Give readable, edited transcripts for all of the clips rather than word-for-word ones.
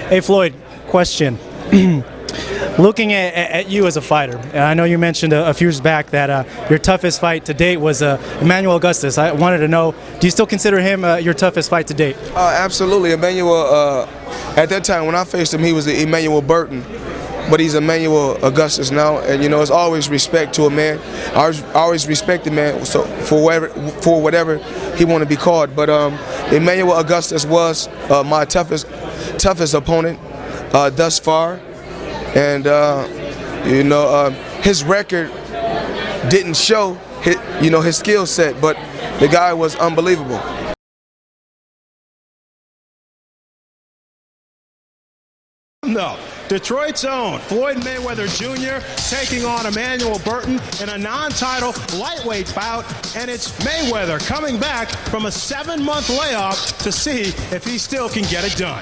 Hey, Floyd, question. Looking at you as a fighter, I know you mentioned a few years back that your toughest fight to date was Emanuel Augustus. I wanted to know, do you still consider him your toughest fight to date? Absolutely. Emanuel, at that time when I faced him, he was the Emanuel Burton, but he's Emanuel Augustus now. And, you know, it's always respect to a man. I always respect the man so for whatever he want to be called. But Emanuel Augustus was my toughest opponent thus far. And, you know, his record didn't show his skill set, but the guy was unbelievable. No. Detroit's own Floyd Mayweather Jr. taking on Emanuel Burton in a non-title lightweight bout, and it's Mayweather coming back from a 7-month layoff to see if he still can get it done.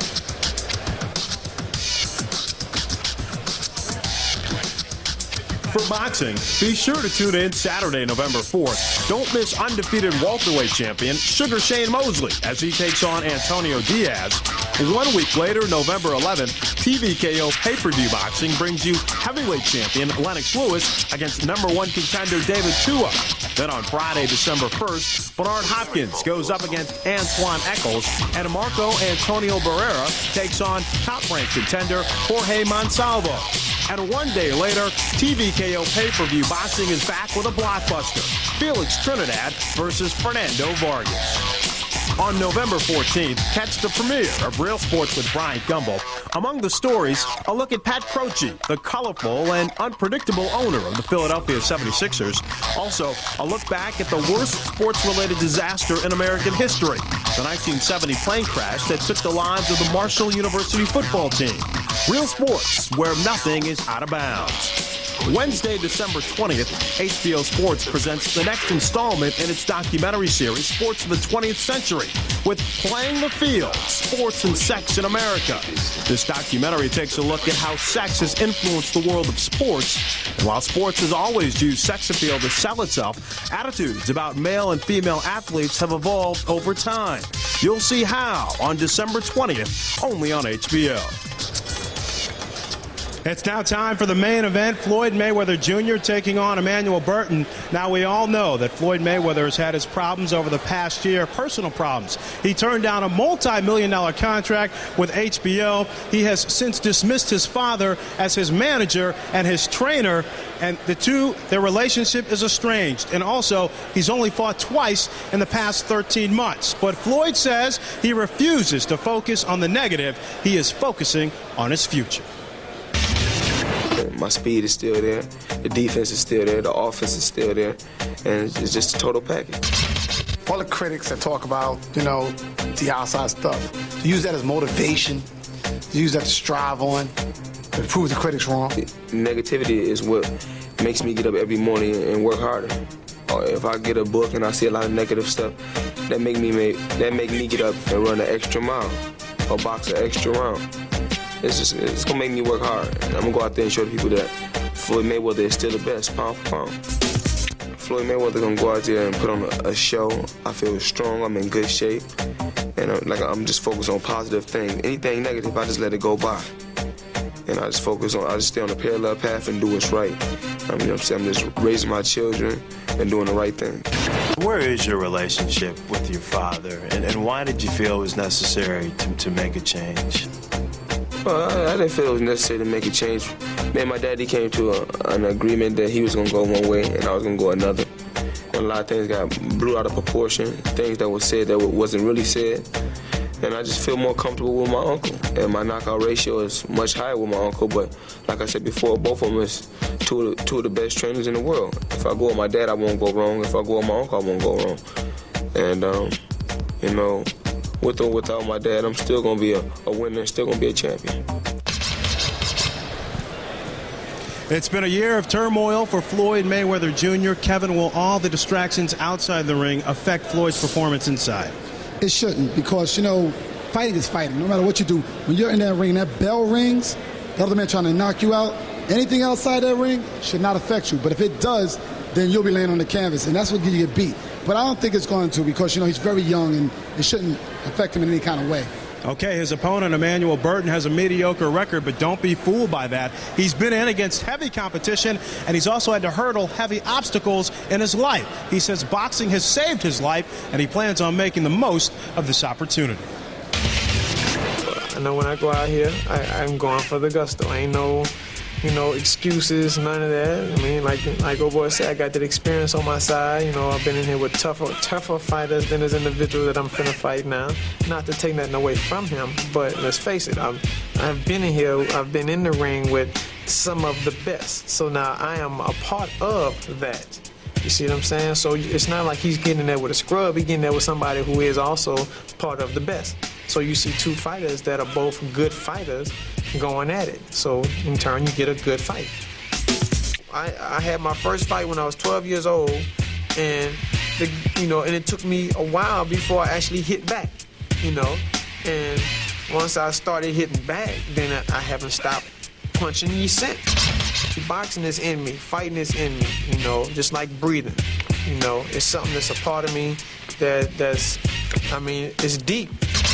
For boxing, be sure to tune in Saturday, November 4th. Don't miss undefeated welterweight champion Sugar Shane Mosley as he takes on Antonio Diaz. 1 week later, November 11th, TVKO pay-per-view boxing brings you heavyweight champion Lennox Lewis against #1 contender David Tua. Then on Friday, December 1st, Bernard Hopkins goes up against Antoine Eccles, and Marco Antonio Barrera takes on top-ranked contender Jorge Monsalvo. And 1 day later, TVKO pay-per-view boxing is back with a blockbuster, Felix Trinidad versus Fernando Vargas. On November 14th, catch the premiere of Real Sports with Bryant Gumbel. Among the stories, a look at Pat Croce, the colorful and unpredictable owner of the Philadelphia 76ers. Also, a look back at the worst sports-related disaster in American history, the 1970 plane crash that took the lives of the Marshall University football team. Real Sports, where nothing is out of bounds. Wednesday, December 20th, HBO Sports presents the next installment in its documentary series, Sports of the 20th Century, with Playing the Field, Sports and Sex in America. This documentary takes a look at how sex has influenced the world of sports. And while sports has always used sex appeal to sell itself, attitudes about male and female athletes have evolved over time. You'll see how on December 20th, only on HBO. It's now time for the main event, Floyd Mayweather Jr. taking on Emanuel Burton. Now, we all know that Floyd Mayweather has had his problems over the past year, personal problems. He turned down a multi-million-dollar contract with HBO. He has since dismissed his father as his manager and his trainer, and their relationship is estranged. And also, he's only fought twice in the past 13 months. But Floyd says he refuses to focus on the negative. He is focusing on his future. My speed is still there, the defense is still there, the offense is still there, and it's just a total package. All the critics that talk about, you know, the outside stuff, to use that as motivation, to use that to strive on, to prove the critics wrong. Negativity is what makes me get up every morning and work harder. Or if I get a book and I see a lot of negative stuff, that make me get up and run an extra mile or box an extra round. It's gonna make me work hard, and I'm gonna go out there and show the people that Floyd Mayweather is still the best, pound for pound. Floyd Mayweather gonna go out there and put on a show. I feel strong, I'm in good shape, and I'm just focused on positive things. Anything negative, I just let it go by, and I just stay on a parallel path and do what's right. I'm just raising my children and doing the right thing. Where is your relationship with your father, and why did you feel it was necessary to make a change? Well, I didn't feel it was necessary to make a change. Me and my daddy came to an agreement that he was going to go one way and I was going to go another. And a lot of things got blew out of proportion, things that were said that wasn't really said. And I just feel more comfortable with my uncle. And my knockout ratio is much higher with my uncle, but like I said before, both of them is two of the best trainers in the world. If I go with my dad, I won't go wrong. If I go with my uncle, I won't go wrong. And, you know, with or without my dad, I'm still going to be a winner, still going to be a champion. It's been a year of turmoil for Floyd Mayweather Jr. Kevin, will all the distractions outside the ring affect Floyd's performance inside? It shouldn't, because, you know, fighting is fighting. No matter what you do, when you're in that ring, that bell rings, the other man trying to knock you out, anything outside that ring should not affect you. But if it does, then you'll be laying on the canvas, and that's what you get beat. But I don't think it's going to, because, you know, he's very young and it shouldn't affect him in any kind of way. Okay, his opponent, Emanuel Burton, has a mediocre record, but don't be fooled by that. He's been in against heavy competition, and he's also had to hurdle heavy obstacles in his life. He says boxing has saved his life, and he plans on making the most of this opportunity. I know when I go out here, I'm going for the gusto. Ain't no, excuses, none of that. I mean, like old boy said, I got that experience on my side. I've been in here with tougher fighters than this individual that I'm finna fight now. Not to take nothing away from him, but let's face it, I've been in here, I've been in the ring with some of the best. So now I am a part of that. You see what I'm saying? So it's not like he's getting there with a scrub. He's getting there with somebody who is also part of the best. So you see two fighters that are both good fighters going at it. So in turn, you get a good fight. I had my first fight when I was 12 years old, and and it took me a while before I actually hit back. And once I started hitting back, then I haven't stopped punching you since. Boxing is in me, fighting is in me, just like breathing. It's something that's a part of me that's it's deep.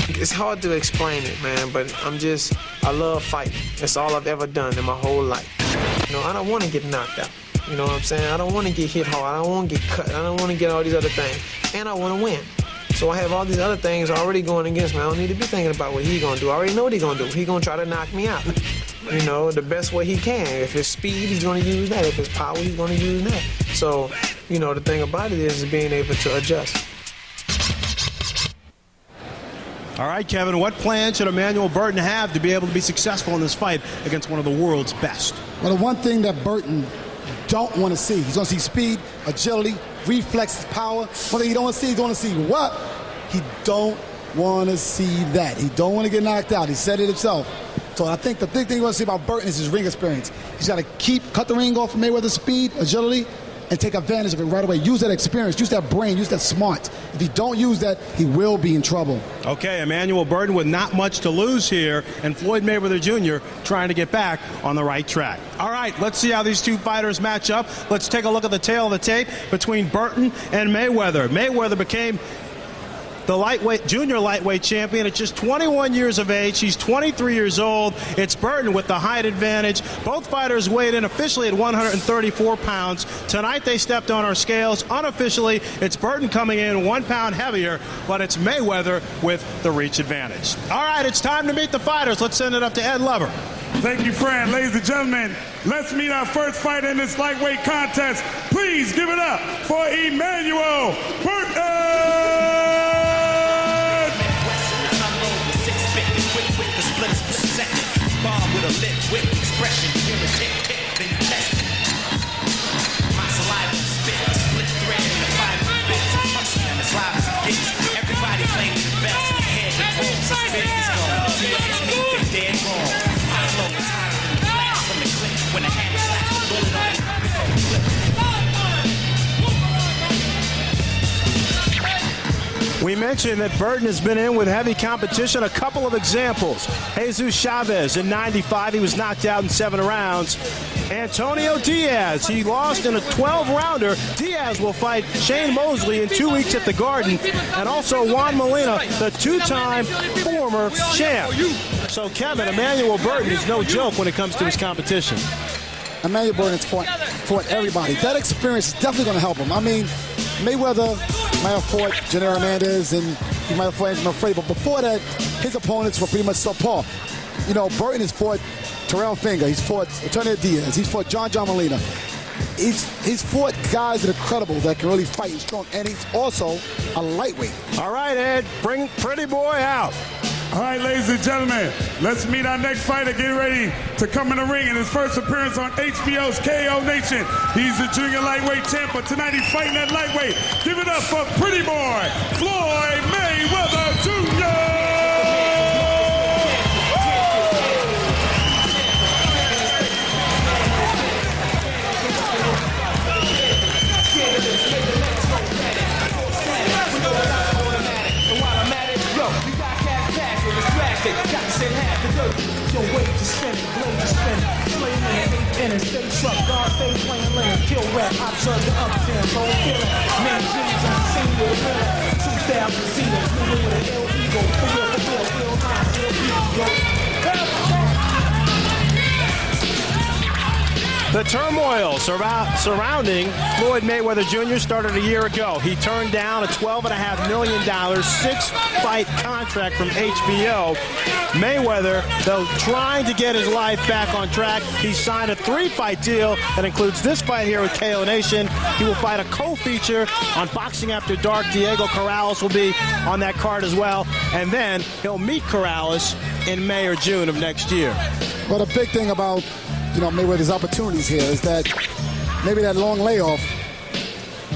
It's hard to explain it, man, but I love fighting. That's all I've ever done in my whole life. I don't want to get knocked out. You know what I'm saying? I don't want to get hit hard. I don't want to get cut. I don't want to get all these other things. And I want to win. So I have all these other things already going against me. I don't need to be thinking about what he's going to do. I already know what he's going to do. He's going to try to knock me out. The best way he can. If it's speed, he's going to use that. If it's power, he's going to use that. So, the thing about it is being able to adjust. All right, Kevin, what plan should Emanuel Burton have to be able to be successful in this fight against one of the world's best? Well, the one thing that Burton don't want to see, he's going to see speed, agility, reflexes, power. One thing he don't want to see, he's going to see what? He don't want to see that. He don't want to get knocked out. He said it himself. So I think the big thing you want to see about Burton is his ring experience. He's got to cut the ring off of Mayweather's speed, agility, and take advantage of it right away. Use that experience, use that brain, use that smart. If he don't use that, he will be in trouble. Okay, Emanuel Burton with not much to lose here, and Floyd Mayweather Jr. trying to get back on the right track. All right, let's see how these two fighters match up. Let's take a look at the tail of the tape between Burton and Mayweather. Mayweather became the junior lightweight champion at just 21 years of age. He's 23 years old. It's Burton with the height advantage. Both fighters weighed in officially at 134 pounds. Tonight they stepped on our scales. Unofficially, it's Burton coming in 1 pound heavier, but it's Mayweather with the reach advantage. All right, it's time to meet the fighters. Let's send it up to Ed Lover. Thank you, Fran. Ladies and gentlemen, let's meet our first fighter in this lightweight contest. Please give it up for Emanuel Burton! Bomb with a lip whip expression, feel a tick, then you test it. My saliva spit, a split thread in the 5 bits. Trust me, I'm as live as it gets. Everybody claiming the best in the head, the cold suspicious gone. If you ask me, they're dead wrong. My flow is hotter than the flash from the clip. When a hammer slaps the bullet on it, before the clip. We mentioned that Burton has been in with heavy competition. A couple of examples. Jesus Chavez in 95, he was knocked out in 7 rounds. Antonio Diaz, he lost in a 12-rounder. Diaz will fight Shane Mosley in 2 weeks at the Garden. And also Juan Molina, the 2-time former champ. So Kevin, Emanuel Burton is no joke when it comes to his competition. Emanuel Burton has fought everybody. That experience is definitely going to help him. I mean, Mayweather might have fought Janelle Hernandez and he might have fought Anthony Frey, but before that, his opponents were pretty much subpar. Burton has fought Terrell Finger, he's fought Antonio Diaz, he's fought John Molina. He's fought guys that are credible, that can really fight and strong, and he's also a lightweight. All right, Ed, bring Pretty Boy out. All right, ladies and gentlemen, let's meet our next fighter. Get ready to come in the ring in his first appearance on HBO's KO Nation. He's the junior lightweight champ, but tonight he's fighting at lightweight. Give it up for Pretty Boy, Floyd Mayweather Jr. Got to send half the dirt. Your waves are spinning, blades are spinning. Slay man, inning, stay truck, guard, stay playing lane. Kill rap, observe the upstairs, whole feeling. Man, Jimmy's on the scene with a winner. 2,000 seaters, moving with an ill ego. For real, ill minds. The turmoil surrounding Floyd Mayweather Jr. started a year ago. He turned down a $12.5 million 6-fight contract from HBO. Mayweather, though, trying to get his life back on track. He signed a 3-fight deal that includes this fight here with KO Nation. He will fight a co-feature on Boxing After Dark. Diego Corrales will be on that card as well. And then he'll meet Corrales in May or June of next year. Well, the big thing about Mayweather's opportunities here is that maybe that long layoff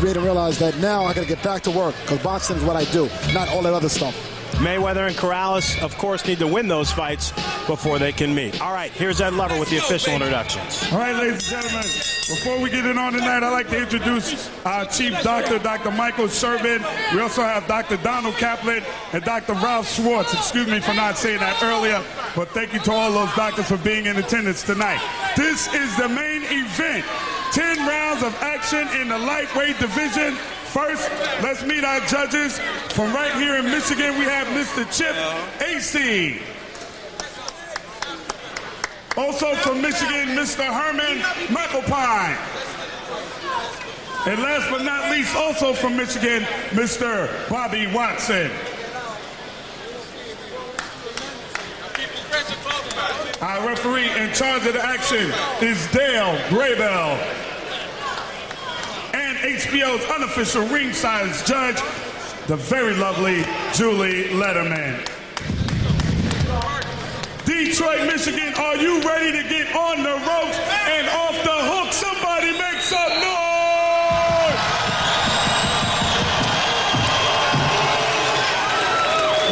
made him realize that now I got to get back to work because boxing is what I do, not all that other stuff. Mayweather and Corrales, of course, need to win those fights before they can meet. All right, here's Ed Lover with the official introductions. All right, ladies and gentlemen, before we get it on tonight, I'd like to introduce our chief doctor, Dr. Michael Sherbin. We also have Dr. Donald Kaplan and Dr. Ralph Schwartz. Excuse me for not saying that earlier, but thank you to all those doctors for being in attendance tonight. This is the main event. 10 rounds of action in the lightweight division. First, let's meet our judges. From right here in Michigan, we have Mr. Chip AC. Also from Michigan, Mr. Herman McAlpine. And last but not least, also from Michigan, Mr. Bobby Watson. Our referee in charge of the action is Dale Graybell. And HBO's unofficial ringside judge, the very lovely Julie Letterman. Detroit, Michigan, are you ready to get on the ropes and off the hook? Somebody make some noise!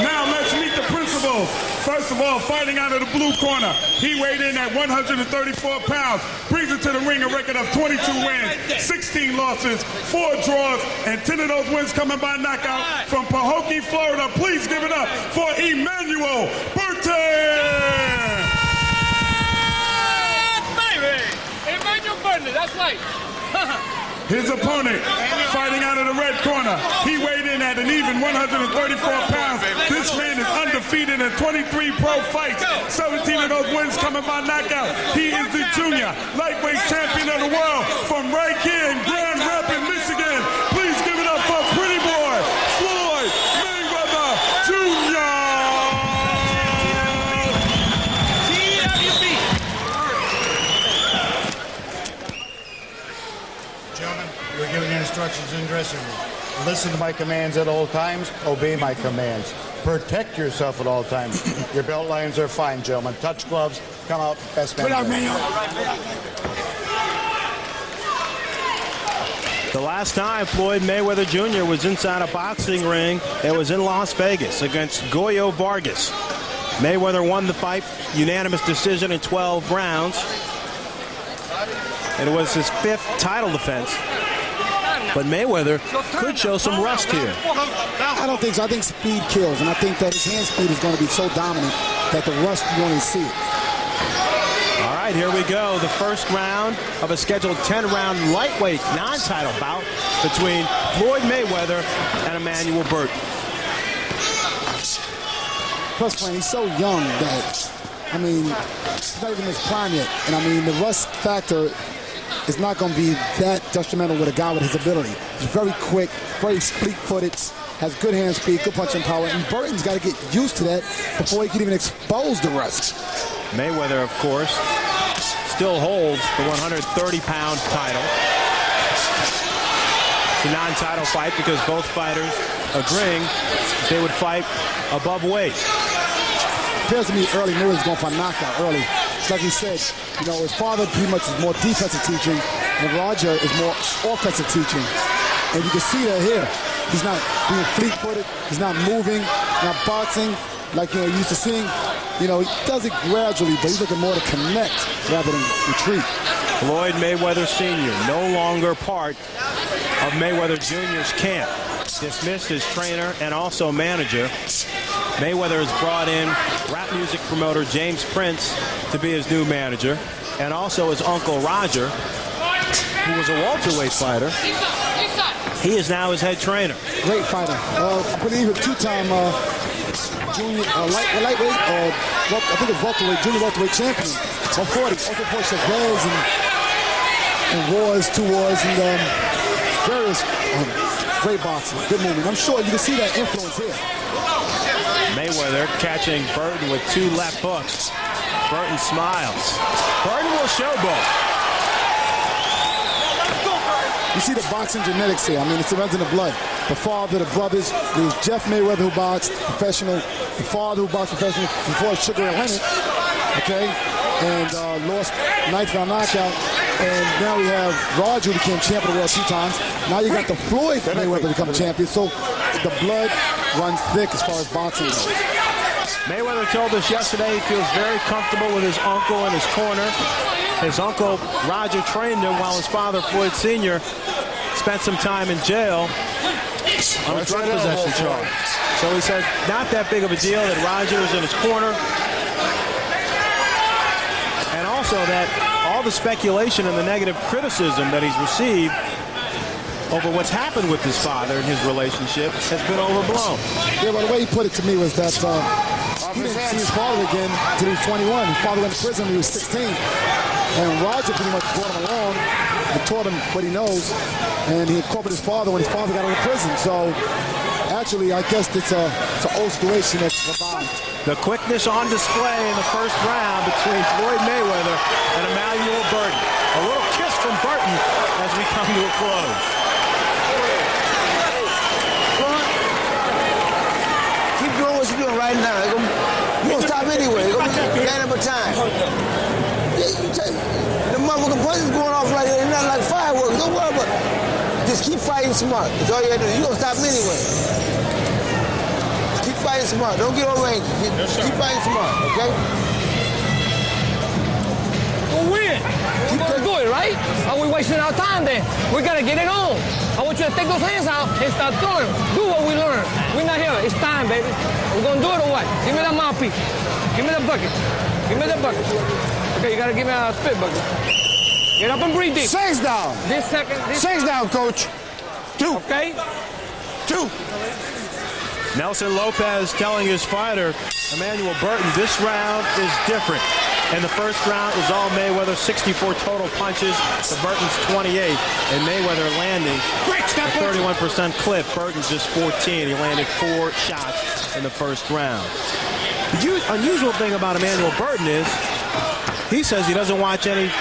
Now let's meet the principals. First of all, fighting out of the blue corner, he weighed in at 134 pounds, brings it to the ring a record of 22 wins, 16 losses, 4 draws, and 10 of those wins coming by knockout from Pahokee, Florida. Please give it up for Emanuel Burton! Baby! Emanuel Burton, that's right. His opponent, fighting out of the red corner, he weighed in at an even 134 pounds. This man is undefeated in 23 pro fights, 17 of those wins coming by knockout. He is the junior lightweight champion of the world from right here in Grand Rapids, Michigan. Please give it up for Pretty Boy, Floyd Mayweather Jr. Gentlemen, you're giving instructions in the dressing room. Listen to my commands at all times. Obey my commands. Protect yourself at all times. Your belt lines are fine, gentlemen. Touch gloves. Come out. Best man. The last time Floyd Mayweather Jr. was inside a boxing ring, it was in Las Vegas against Goyo Vargas. Mayweather won the fight, unanimous decision in 12 rounds. It was his 5th title defense. But Mayweather could show some rust here. I don't think so. I think speed kills, and I think that his hand speed is going to be so dominant that the rust, you won't even see it. All right, here we go. The first round of a scheduled 10-round lightweight non-title bout between Floyd Mayweather and Emanuel Burton. Plus, man, he's so young that, I mean, he's not even in his prime yet. And, I mean, the rust factor is not going to be that detrimental with a guy with his ability. He's very quick, very fleet-footed, has good hand speed, good punching power, and Burton's got to get used to that before he can even expose the rust. Mayweather, of course, still holds the 130-pound title. It's a non-title fight because both fighters agreeing they would fight above weight. It appears to me early Mayweather's going for a knockout early. It's like he said, you know, his father pretty much is more defensive teaching, and Roger is more offensive teaching. And you can see that here. He's not being fleet-footed. He's not moving, not boxing like, you know, you're used to seeing. You know, he does it gradually, but he's looking more to connect rather than retreat. Floyd Mayweather Sr., no longer part of Mayweather Jr.'s camp. Dismissed as trainer and also manager. Mayweather has brought in rap music promoter James Prince to be his new manager, and also his uncle Roger, who was a welterweight fighter. He is now his head trainer. Great fighter. I believe a two-time junior lightweight, I think it's welterweight, junior welterweight champion. 140, also for Chavez and wars, 2 wars, and various great boxing, good movement. I'm sure you can see that influence here. Mayweather catching Burton with 2 left hooks. Burton smiles. Burton will showboat. You see the boxing genetics here. I mean, it's runs in the blood. The father, the brothers. There's Jeff Mayweather, who boxed professional. The father who boxed professional before Sugar and Leonard. Okay? And lost 9th round knockout. And now we have Roger, who became champion of the world 2 times. Now you got the Floyd Mayweather become champion. So the blood runs thick as far as boxing goes. Mayweather told us yesterday he feels very comfortable with his uncle in his corner. His uncle, Roger, trained him while his father, Floyd Sr., spent some time in jail on a drug possession charge. So he said not that big of a deal that Roger is in his corner. And also that all the speculation and the negative criticism that he's received over what's happened with his father and his relationship has been overblown. Yeah, but the way he put it to me was that he didn't see his father again until he was 21. His father went to prison when he was 16. And Roger pretty much brought him along and taught him what he knows. And he incorporated his father when his father got out of prison. So actually, I guess it's an old situation that's revived. The quickness on display in the first round between Floyd Mayweather and Emanuel Burton. A little kiss from Burton as we come to a close. Keep doing what you're doing right now. You won't stop anyway. You're going to gain up time. The motherfucking punches going off right there. They're not like fireworks. Don't worry about it. Just keep fighting smart. That's all you got to do. You're going to stop anyway. Keep fighting smart. Don't get over angry. Keep fighting smart, okay? We'll win. We're going to do it, right? Are we wasting our time then? We got to get it on. I want you to take those hands out and start throwing. Do what we learned. We're not here. It's time, baby. We're going to do it or what? Give me that mouthpiece. Give me the bucket. Give me the bucket. Okay, you got to give me a spit bucket. Get up and breathe deep. 6 down. This second. 6 down, coach. 2. Okay? 2. Nelson Lopez telling his fighter, Emanuel Burton, this round is different. And the first round was all Mayweather, 64 total punches to Burton's 28. And Mayweather landing a 31% clip. Burton just 14. He landed 4 shots in the first round. The unusual thing about Emanuel Burton is he says he doesn't watch any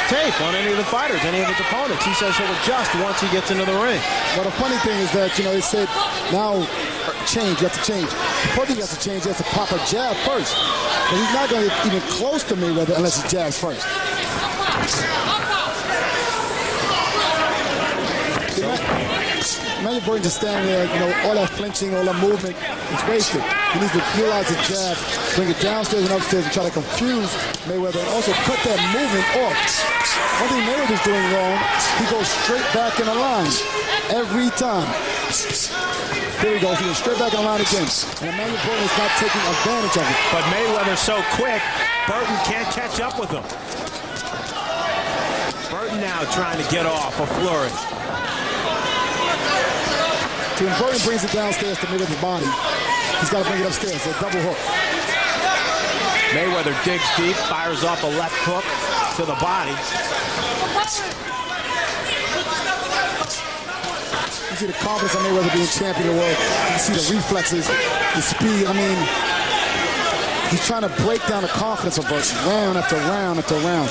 tape on any of the fighters, any of his opponents. He says he'll adjust once he gets into the ring. Well, the funny thing is that, they said now change, you have to change. The first thing you have to change, you have to pop a jab first. But he's not going to get even close to Mayweather unless he jabs first. Emanuel Burton just standing there, all that flinching, all that movement, it's wasted. He needs to utilize the jab, bring it downstairs and upstairs and try to confuse Mayweather and also cut that movement off. One thing Mayweather's doing wrong, he goes straight back in the line every time. There he goes, he goes straight back in the line again. And Emanuel Burton is not taking advantage of it. But Mayweather's so quick, Burton can't catch up with him. Burton now trying to get off a flurry. See, when Burton brings it downstairs to Mayweather's body, he's got to bring it upstairs, a double hook. Mayweather digs deep, fires off a left hook to the body. You see the confidence of Mayweather being champion of the world. You see the reflexes, the speed. I mean, he's trying to break down the confidence of Burton, round after round after round.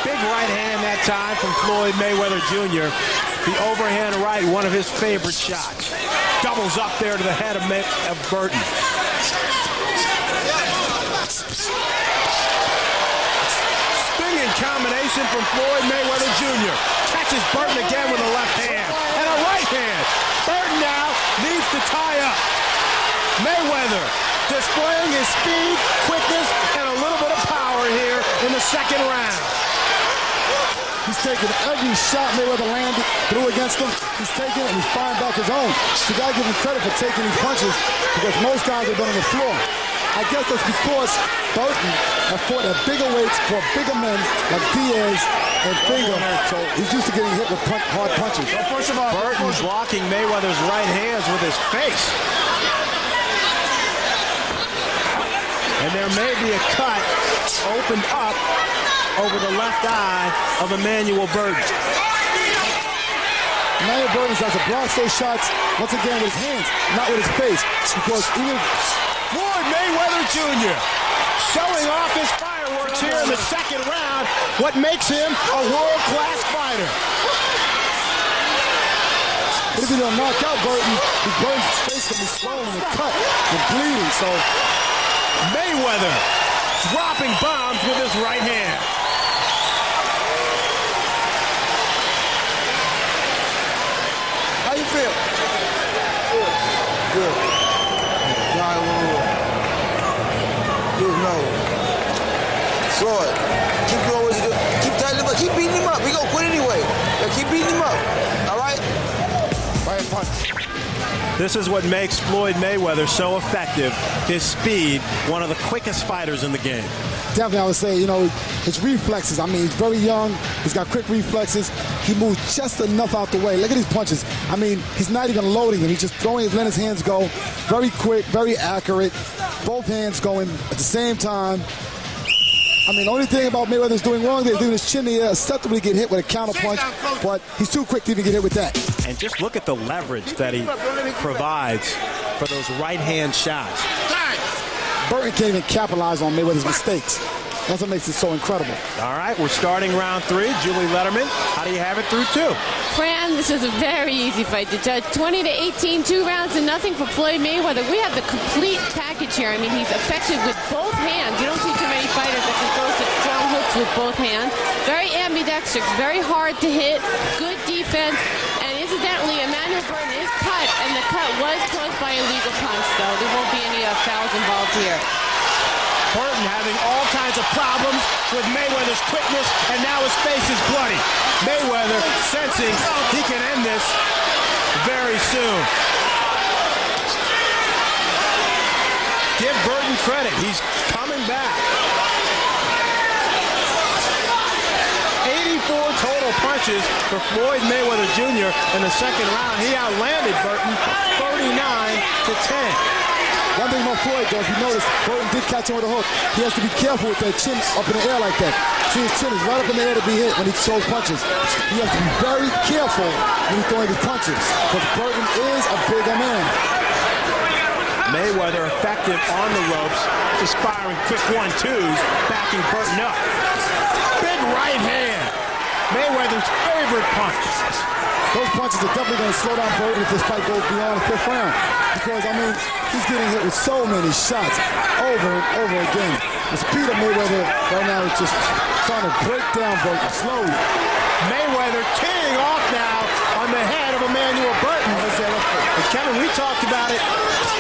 Big right hand that time from Floyd Mayweather Jr. The overhand right, one of his favorite shots. Doubles up there to the head of Burton. Stinging combination from Floyd Mayweather Jr. Catches Burton again with a left hand and a right hand. Burton now needs to tie up. Mayweather displaying his speed, quickness, and a little bit of power here in the second round. He's taking every shot Mayweather landed through against him. He's taking it and he's firing back his own. You got to give him credit for taking these punches because most guys have been on the floor. I guess that's because Burton has fought at bigger weights for bigger men like Diaz and Finger. So he's used to getting hit with hard punches. Burton blocking Mayweather's right hands with his face. And they're there may be a cut opened up over the left eye of Emanuel Burton. Emanuel Burton has to block those shots, once again, with his hands, not with his face. Because even Floyd Mayweather Jr. showing off his fireworks here in the second round, what makes him a world-class fighter. But if he don't knock out Burton, Burton's face can be swollen and cut and bleeding. So Mayweather dropping bombs with his right hand. How you feel? Good. Good. Good, no. Floyd, keep doing what you do. Keep tightening him up. Keep beating him up. He gonna quit anyway. Yeah, keep beating him up. All right? Right punch. This is what makes Floyd Mayweather so effective. His speed, one of the quickest fighters in the game. Definitely, I would say, you know, his reflexes. I mean, he's very young. He's got quick reflexes. He moves just enough out the way. Look at these punches. I mean, he's not even loading them. He's just throwing, letting his hands go. Very quick, very accurate. Both hands going at the same time. I mean, the only thing about Mayweather's doing wrong is leaving his chin in the air, acceptably get hit with a counter punch, but he's too quick to even get hit with that. And just look at the leverage that he provides for those right-hand shots. Burton can't even capitalize on Mayweather's mistakes. That's what makes it so incredible. All right, we're starting round 3. Julie Letterman, how do you have it through 2? Fran, this is a very easy fight to judge. 20-18, 2 rounds to nothing for Floyd Mayweather. We have the complete package here. I mean, he's effective with both hands. You don't see too many fighters that can throw such strong hooks with both hands. Very ambidextrous, very hard to hit, good defense. And incidentally, Emanuel Burton is cut, and the cut was caused by a legal punch, though. There won't be any fouls involved here. Burton having all kinds of problems with Mayweather's quickness, and now his face is bloody. Mayweather sensing he can end this very soon. Give Burton credit. He's coming back. 84 total punches for Floyd Mayweather Jr. in the second round. He outlanded Burton 39-10. One thing about Floyd, though, if you notice, Burton did catch him with a hook. He has to be careful with that chin up in the air like that. See, his chin is right up in the air to be hit when he throws punches. He has to be very careful when he's throwing his punches, because Burton is a bigger man. Mayweather effective on the ropes, just firing quick 1-2s, backing Burton up. Big right hand. Mayweather's favorite punch. Those punches are definitely going to slow down Burton if this fight goes beyond the 5th round. Because, I mean, he's getting hit with so many shots over and over again. The speed of Mayweather right now is just trying to break down Burton slowly. Mayweather teeing off now on the head of Emanuel Burton. And Kevin, we talked about it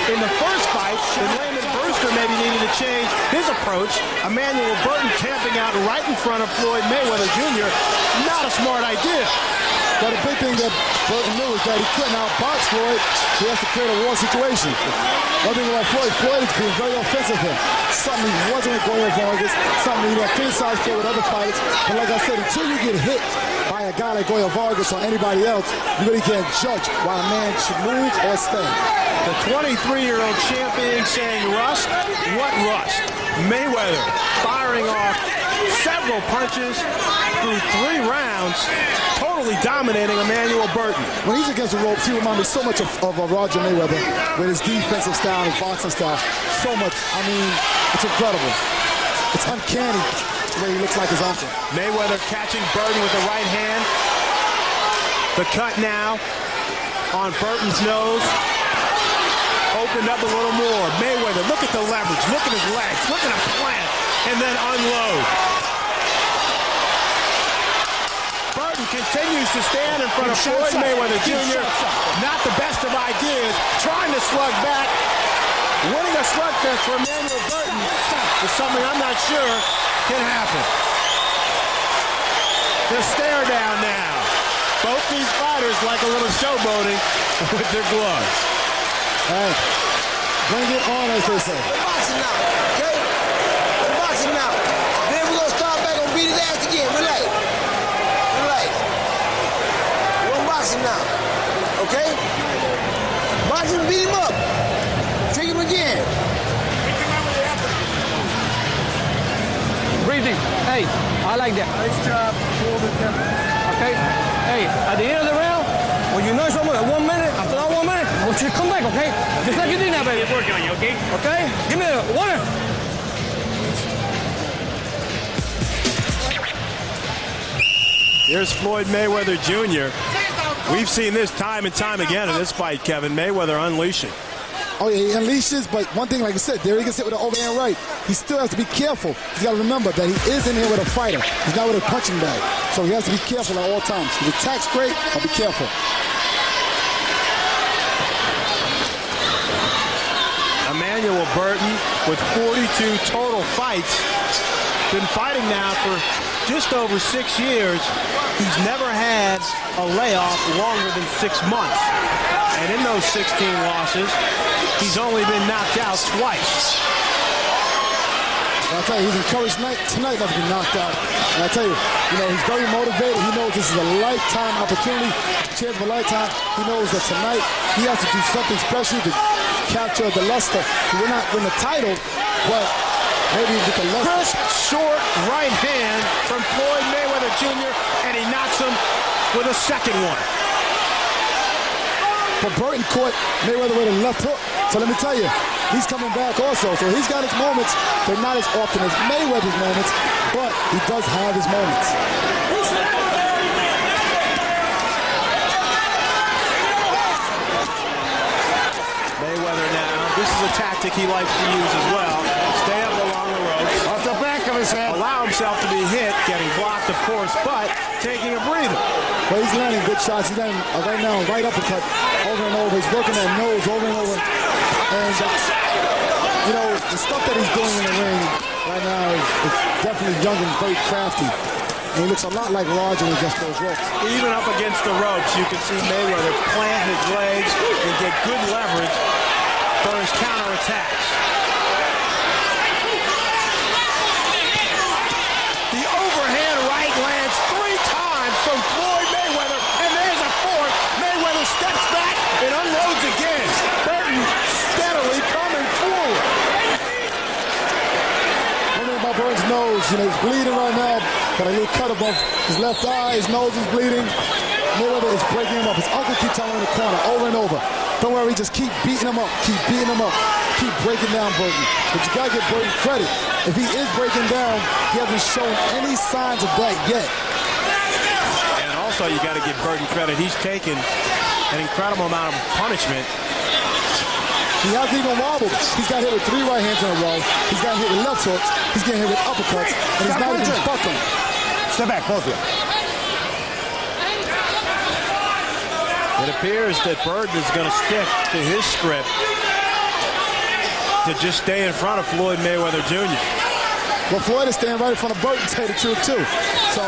in the first fight. And Landon Brewster maybe needed to change his approach. Emanuel Burton camping out right in front of Floyd Mayweather Jr. Not a smart idea. But the big thing that Burton knew is that he couldn't outbox Floyd, so he has to create a war situation. One thing about Floyd is being very offensive here. Something he wasn't with Goya Vargas, something he had criticized for with other fighters. But like I said, until you get hit by a guy like Goya Vargas or anybody else, you really can't judge why a man should move or stay. The 23-year-old champion saying rust? What rust? Mayweather firing off several punches through 3 rounds, totally dominating Emanuel Burton. When he's against the ropes, he reminds me so much of Roger Mayweather with his defensive style, his boxing style. So much. I mean, it's incredible. It's uncanny the way he looks like his uncle. Mayweather catching Burton with the right hand. The cut now on Burton's nose. Opened up a little more. Mayweather, look at the leverage. Look at his legs. Look at him plant and then unload. Burton continues to stand in front of Floyd Mayweather Jr. Not the best of ideas. Trying to slug back. Winning a slugfest for Emanuel Burton is something I'm not sure can happen. The stare down now. Both these fighters like a little showboating with their gloves. Hey, bring it on, as they say. We're boxing now, okay? We're boxing now. Then we're going to start back and beat his ass again. Relax. Relax. We're boxing now, okay? Boxing, beat him up. Trick him again. Hey, I like that. Nice job. Hold it down. Okay. Hey, at the end of the round, when you know someone at 1 minute, after that 1 minute, I want you to come back, okay? Just like you did now, baby. Working on you, okay? Okay? Give me the water. Here's Floyd Mayweather Jr. We've seen this time and time again in this fight, Kevin. Mayweather unleashing. Oh, yeah, he unleashes, but one thing, like I said, there he gets hit with an overhand right. He still has to be careful. He's got to remember that he is in here with a fighter. He's not with a punching bag. So he has to be careful at all times. His attack's great, but be careful. Emanuel Burton with 42 total fights. Been fighting now for just over 6 years. He's never had a layoff longer than 6 months. And in those 16 losses, he's only been knocked out twice. I'll tell you, he's encouraged tonight not to be knocked out. And I'll tell you, he's very motivated. He knows this is a lifetime opportunity, chance of a lifetime. He knows that tonight he has to do something special to capture the luster. He will not win the title, but maybe get the luster. Crisp, short right hand from Floyd Mayweather Jr., and he knocks him with a second one. But Burton caught Mayweather with a left hook. So let me tell you, he's coming back also. So he's got his moments. They're not as often as Mayweather's moments, but he does have his moments. Mayweather now, this is a tactic he likes to use as well. Stay up along the ropes. Off the back of his head. Allow himself to be hit, getting blocked, of course, but taking a breather. Well, he's landing good shots. He's landing right now, right uppercut over and over. He's working that nose over and over. And, the stuff that he's doing in the ring right now is definitely young and very crafty. And he looks a lot like Roger against those ropes. Even up against the ropes, you can see Mayweather plant his legs and get good leverage for his counterattacks. The overhand right lands 3 times from Floyd Mayweather, and there's a fourth. Mayweather steps back and unloads again. Burton steadily coming forward. One thing about Burton's nose, he's bleeding right now. Got a little cut above his left eye. His nose is bleeding. Mayweather is breaking him up. His uncle keeps telling him in the corner over and over. Don't worry, just keep beating him up. Keep beating him up. Keep breaking down Burton. But you got to give Burton credit. If he is breaking down, he hasn't shown any signs of that yet. And also, you got to give Burton credit. He's taken an incredible amount of punishment. He hasn't even wobbled. He's got hit with 3 right hands in a row. He's got hit with left hooks. He's getting hit with uppercuts. And he's not even buckling. Step back, both of you. It appears that Burton is going to stick to his script to just stay in front of Floyd Mayweather Jr. Well, Floyd is staying right in front of Burton, to tell you the truth, too. So,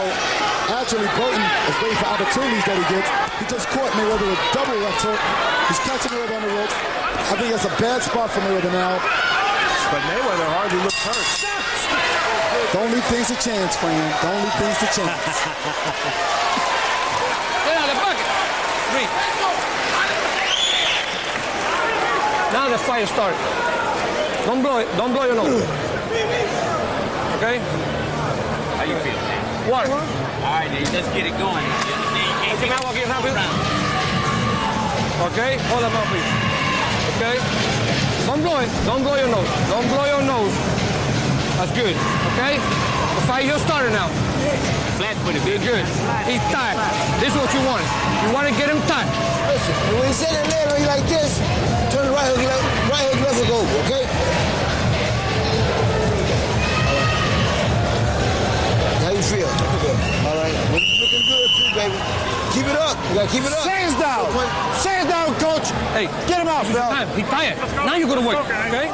actually, Burton is waiting for opportunities that he gets. He just caught Mayweather with double left hook. He's catching Mayweather on the ropes. I think that's a bad spot for Mayweather now. But Mayweather hardly looks hurt. Don't leave things to chance, friend. Don't leave things to chance. Get out of the bucket. Three. Now the fight starts. Don't blow it. Don't blow your nose. Okay? How you feel, man? What? All right, then, let's get it going. Okay? Hold them up, please. Okay? Don't blow it. Don't blow your nose. Don't blow your nose. That's good. Okay? The fight just started now. Flat-footed, be good. He's tired. This is what you want. You want to get him tired. Listen, when he said it later, he like this, turn the right hook, left hook over, okay? How you feel? All right. Well, you're looking good too, baby. Keep it up. You gotta keep it up. Hands down. Hands down, coach. Hey, get him out, bro. He's tired. Now you go to work, okay?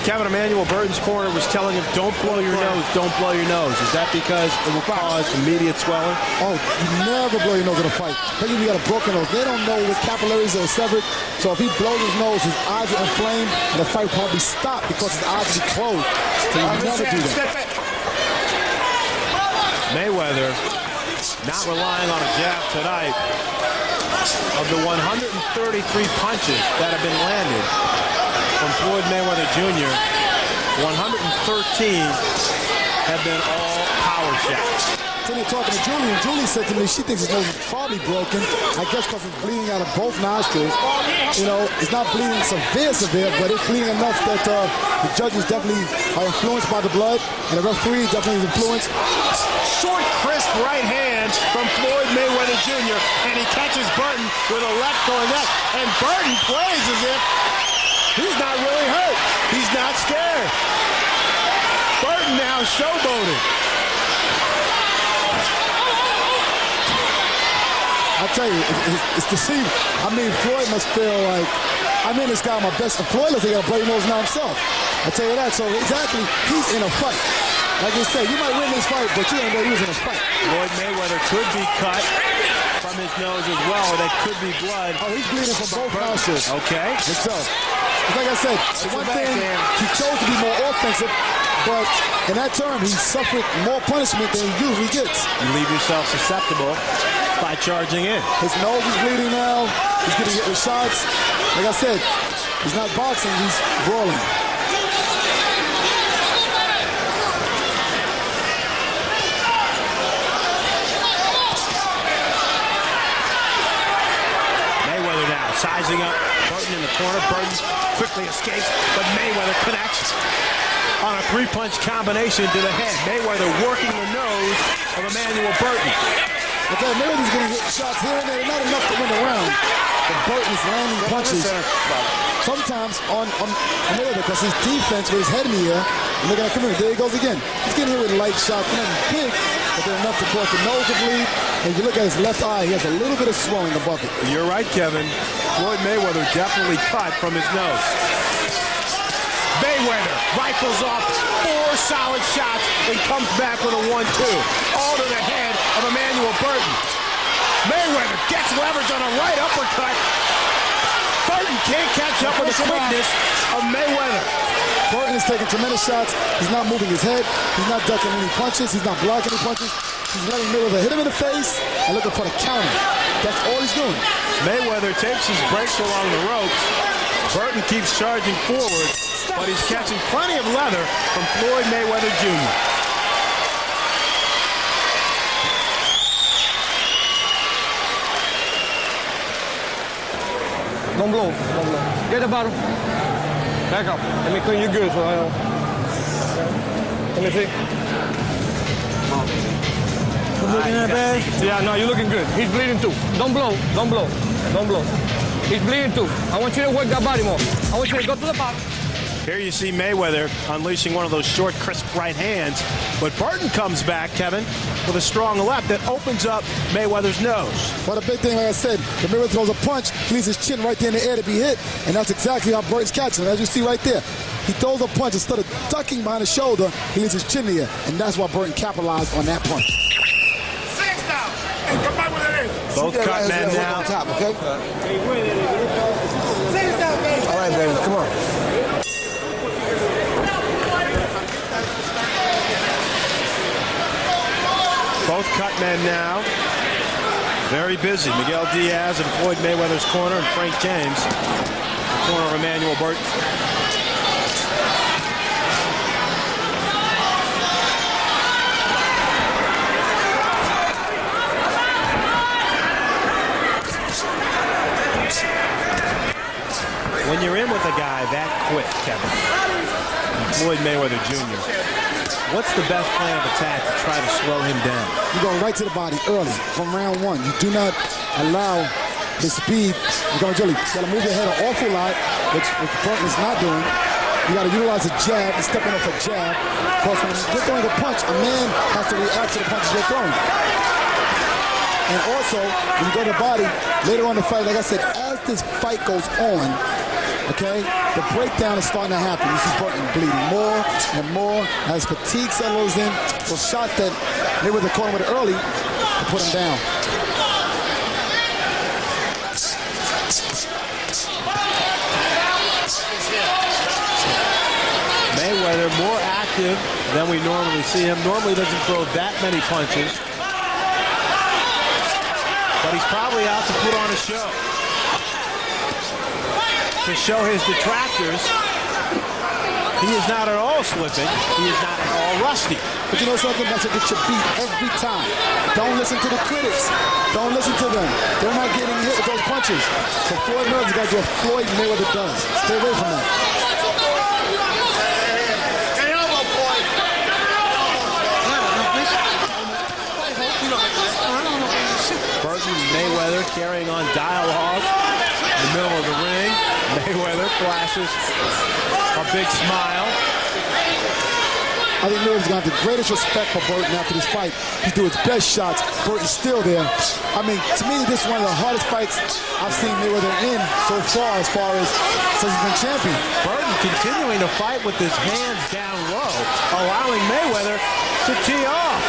Kevin, Emanuel Burton's corner was telling him, don't blow your nose, don't blow your nose. Is that because it will cause immediate swelling? Oh, you never blow your nose in a fight. Especially if you got a broken nose. They don't know which capillaries are severed. So if he blows his nose, his eyes are inflamed, and the fight will probably stop because his eyes will be closed. So you never do that. Mayweather not relying on a jab tonight. Of the 133 punches that have been landed from Floyd Mayweather Jr., 130 13 have been all power shots. Then you're talking to Julie, and Julie said to me she thinks his nose is probably broken. I guess because it's bleeding out of both nostrils. You know, it's not bleeding severe, but it's bleeding enough that the judges definitely are influenced by the blood, and the referee definitely is influenced. Short, crisp right hand from Floyd Mayweather Jr., and he catches Burton with a left on that. And Burton plays as if he's not really hurt. He's not scared. Burton now showboating. I tell you, it's deceiving. I mean, Floyd must feel like, I'm in this guy my best. And Floyd looks like he got a bloody nose now himself. I tell you that. So exactly, he's in a fight. Like you said, you might win this fight, but you don't know he was in a fight. Floyd Mayweather could be cut from his nose as well. That could be blood. Oh, he's bleeding from both nostrils. Okay. So, like I said, one thing, he chose to be more offensive, but in that term, he suffered more punishment than he usually gets. You leave yourself susceptible by charging in. His nose is bleeding now. He's getting hit with shots. Like I said, he's not boxing, he's brawling. Mayweather now sizing up Burton in the corner. Burton quickly escapes, but Mayweather connects on a three-punch combination to the head. Mayweather working the nose of Emanuel Burton. Okay, Mayweather's getting hit shots here and there, not enough to win the round. But Burton's landing punches sometimes on Mayweather because his defense with his head in the air. And look at that, come here, there he goes again. He's getting hit with light shots, nothing big, but they're enough to cause the nose to bleed. And if you look at his left eye, he has a little bit of swelling in the bucket. You're right, Kevin. Floyd Mayweather definitely cut from his nose. Mayweather rifles off 4 solid shots and comes back with a 1-2. All to the head of Emanuel Burton. Mayweather gets leverage on a right uppercut. Burton can't catch up with the quickness of Mayweather. Burton is taking tremendous shots. He's not moving his head. He's not ducking any punches. He's not blocking any punches. He's letting Mayweather hit him in the face and looking for the counter. That's all he's doing. Mayweather takes his breaks along the ropes. Burton keeps charging forward, but he's catching plenty of leather from Floyd Mayweather Jr. Don't blow, don't blow. Get the bottom. Back up. Let me clean you good so I don't. Let me see. I'm looking at bad? Yeah, no, you're looking good. He's bleeding too. Don't blow, don't blow, don't blow. He's bleeding too. I want you to work that body more. I want you to go to the bottom. Here you see Mayweather unleashing one of those short, crisp right hands. But Burton comes back, Kevin, with a strong left that opens up Mayweather's nose. But a big thing, like I said, when Mayweather throws a punch, he leaves his chin right there in the air to be hit. And that's exactly how Burton's catching him, as you see right there. He throws a punch. Instead of ducking behind his shoulder, he leaves his chin in the air. And that's why Burton capitalized on that punch. Both cut men now. Top, okay? All right, baby, come on. Both cut men now. Very busy. Miguel Diaz in Floyd Mayweather's corner and Frank James in the corner of Emanuel Burton. When you're in with a guy that quick, Kevin, Floyd Mayweather Jr., what's the best plan of attack to try to slow him down? You go right to the body early from round one. You do not allow his speed. You got to move your head an awful lot, which Burton is not doing. You got to utilize a jab and stepping off a jab. Because when you're throwing a punch, a man has to react to the punches you're throwing. And also, when you go to the body, later on in the fight, like I said, as this fight goes on, okay, the breakdown is starting to happen. You see Burton bleeding more and more as fatigue settles in. So shots that they were the corner with early to put him down. Mayweather more active than we normally see him. Normally doesn't throw that many punches. But he's probably out to put on a show. To show his detractors He is not at all slipping. He is not at all rusty. But you know something? That's what gets you beat every time. Don't listen to the critics. Don't listen to them. They're not getting hit with those punches. So Floyd Mayweather's got to do what Floyd Mayweather does. Stay away from that. Burton, Mayweather carrying on dialogue in the middle of the ring. Mayweather flashes a big smile. I think Mayweather's got the greatest respect for Burton after this fight. He's doing his best shots. Burton's still there. I mean, to me, this is one of the hardest fights I've seen Mayweather in so far as since he's been champion. Burton continuing to fight with his hands down low, allowing Mayweather to tee off.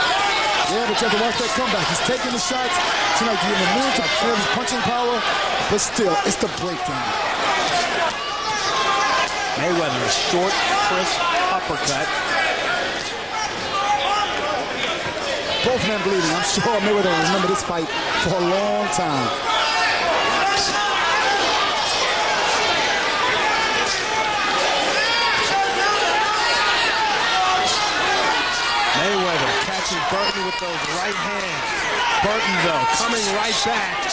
Yeah, but you have to watch that comeback. He's taking the shots. It's like he's in the mood to feel his punching power, but still, it's the breakdown. Mayweather, a short, crisp uppercut. Both men bleeding. I'm sure Mayweather will remember this fight for a long time. Mayweather catching Burton with those right hands. Burton, though, coming right back.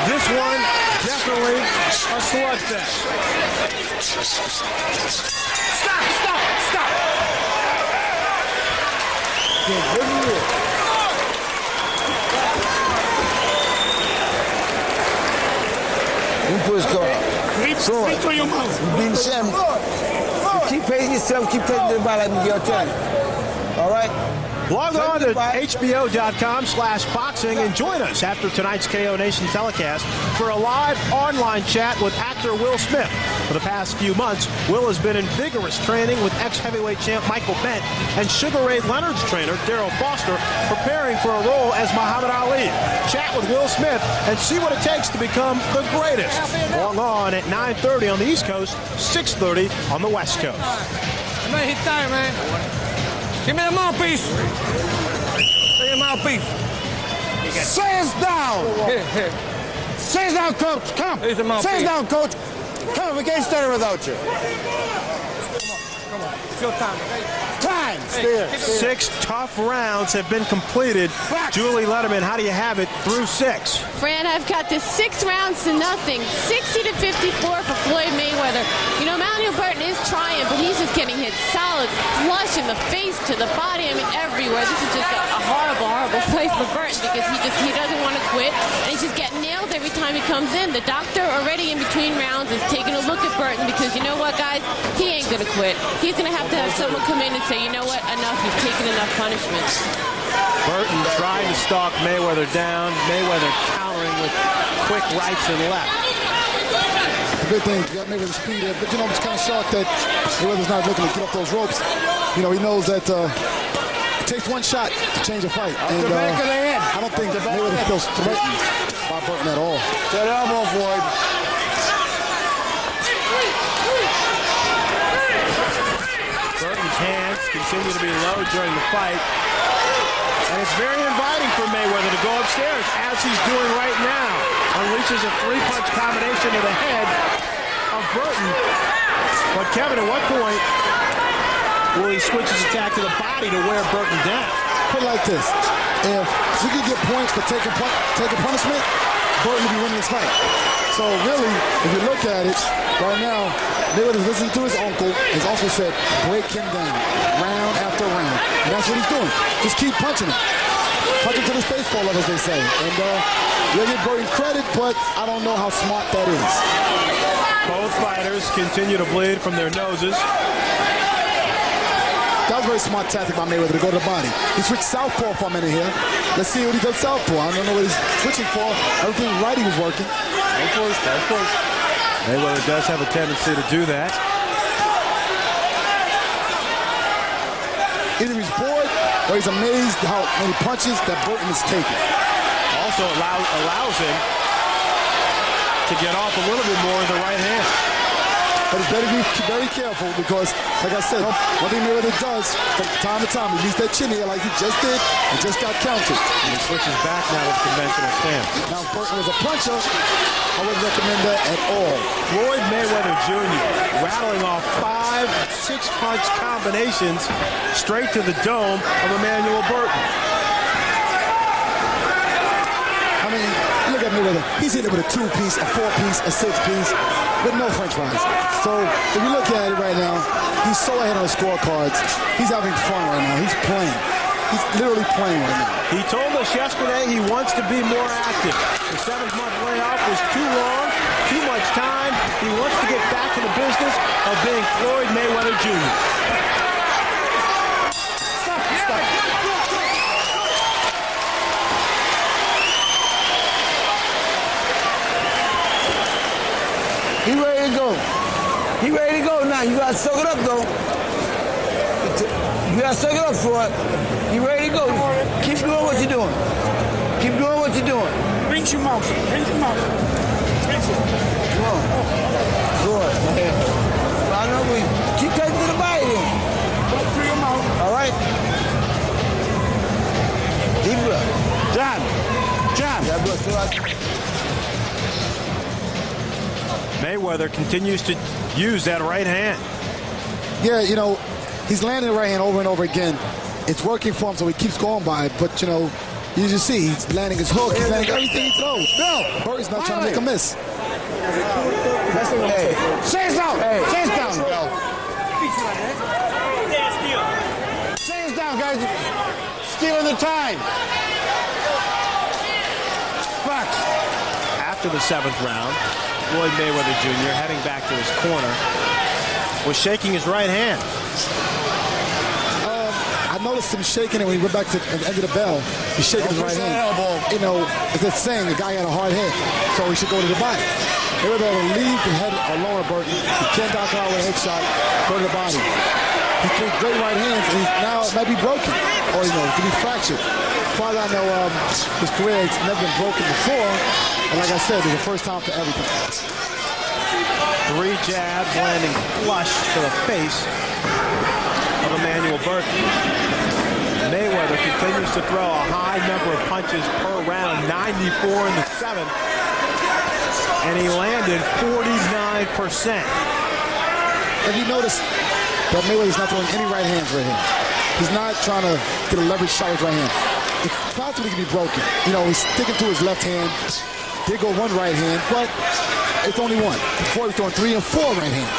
This one, definitely a slugfest. Stop! Yeah, good move. You put his car up. So, you being sham. You keep pacing yourself, keep taking the ball like your turn. All right? Log on to HBO.com/boxing and join us after tonight's KO Nation telecast for a live online chat with actor Will Smith. For the past few months, Will has been in vigorous training with ex-heavyweight champ Michael Bent and Sugar Ray Leonard's trainer, Darryl Foster, preparing for a role as Muhammad Ali. Chat with Will Smith and see what it takes to become the greatest. Log on at 9:30 on the East Coast, 6:30 on the West Coast. Man, he's tired, man. Give me the mouthpiece. Give me the mouthpiece. Sit down. Here. Sit down, coach. Come. Here's the mouthpiece. Sit down, coach. Come on, we can't start without you. Come on. It's your time, okay? Time. Stay. 6 tough rounds have been completed. Julie Letterman, how do you have it through 6? Fran, I've got this 6 rounds to nothing, 60-54 for Floyd Mayweather. You know, Emanuel Burton is trying, but he's just getting hit solid, flush in the face, to the body, I mean, everywhere. This is just a horrible fight for Burton because he doesn't want to quit, and he's just getting nailed every time he comes in. The doctor already in between rounds is taking a look at Burton because you know what, guys? He ain't going to quit. He's going to have someone come in and say, you know what, enough, you've taken enough punishment. Burton trying to stalk Mayweather down. Mayweather countering with quick rights and left. The good thing, you got Mayweather's speed there, but you know, I'm just kind of shocked that Mayweather's not looking to get off those ropes. You know, he knows that it takes one shot to change a fight. And I don't think Mayweather feels threatened by Burton at all. That elbow, Floyd. Burton's hands continue to be low during the fight. And it's very inviting for Mayweather to go upstairs, as he's doing right now. Unleashes a 3-punch combination to the head of Burton. But Kevin, at what point will he switch his attack to the body to wear Burton down? Put it like this. If he could get points for taking punishment, Burton would be winning this fight. So really, if you look at it, right now, Mayweather's listening to his uncle. His uncle said, break him down, round after round. And that's what he's doing. Just keep punching him. Punch him till his face fall off, as they say. And you'll give Burton credit, but I don't know how smart that is. Both fighters continue to bleed from their noses. That was a very smart tactic by Mayweather to go to the body. He switched southpaw for a minute here. Let's see what he does southpaw. I don't know what he's switching for. Everything right he was working. Of course. Mayweather does have a tendency to do that. Either he's bored or he's amazed how many punches that Burton is taking. Also allows him to get off a little bit more in the right hand. But he's better be very careful because, like I said, one thing Mayweather does from time to time, he leaves that chin here like he just did and just got counted. And he switches back now with conventional stance. Now, if Burton was a puncher, I wouldn't recommend that at all. Floyd Mayweather Jr. rattling off 5 5, 6 punch combinations straight to the dome of Emanuel Burton. I mean, look at Mayweather. He's hitting it with a 2-piece, a 4-piece, a 6-piece, with no French fries. So if you look at it right now, he's so ahead on the scorecards. He's having fun right now. He's playing. He's literally playing right now. He told us yesterday he wants to be more active. The 7-month layoff was too long, too much time. He wants to get back to the business of being Floyd Mayweather Jr. Stop. He ready to go. He ready to go now. You gotta soak it up though. You gotta soak it up, Floyd. You ready to go. Keep doing what you're doing. Keep doing what you're doing. Rinse your mouth. Rinse your mouth. Rinse it. Come on. Good. I know we keep taking to the body then. Go through your mouth. All right. Deep breath. Jab. Yeah, bro. Mayweather continues to use that right hand. Yeah, you know, he's landing the right hand over and over again. It's working for him, so he keeps going by it. But, you know, you just see he's landing his hook. He's landing everything he throws. No. Burton's not trying to make a miss. Hey. Stay down. Hey. Stay down. Stay down, guys. Stealing the time. Back. After the 7th round, Floyd Mayweather Jr., heading back to his corner, was shaking his right hand. I noticed him shaking it when he went back to the end of the bell. He's shaking his right hand. You know, it's that saying, the guy had a hard head, so he should go to the body. They were able to leave the head alone of Burton. He can't knock out with a headshot, go to the body. He threw great right hands, and now it might be broken, or, you know, it could be fractured. As far as I know, his career has never been broken before, and like I said, it's the first time for everything. 3 jabs landing flush to the face of Emanuel Burton. Mayweather continues to throw a high number of punches per round, 94 in the 7th, and he landed 49%. If you notice that Mayweather's not throwing any right hands right here. He's not trying to get a leverage shot with his right hand. It possibly can be broken. You know, he's sticking to his left hand. Did go 1 right hand, but it's only 1. Before he was throwing 3 and 4 right hands.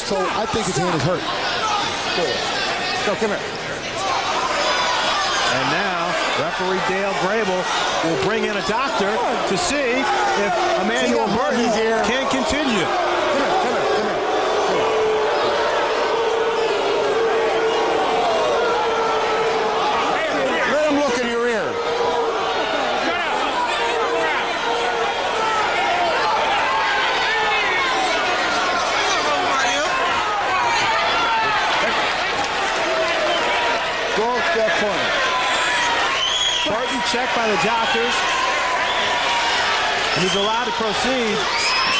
So I think his hand is hurt. Go, come here. And now, referee Dale Grable will bring in a doctor to see if Emanuel Burton can continue. Come here. Let him look in your ear. Go to that corner. Burton checked by the doctors. He's allowed to proceed.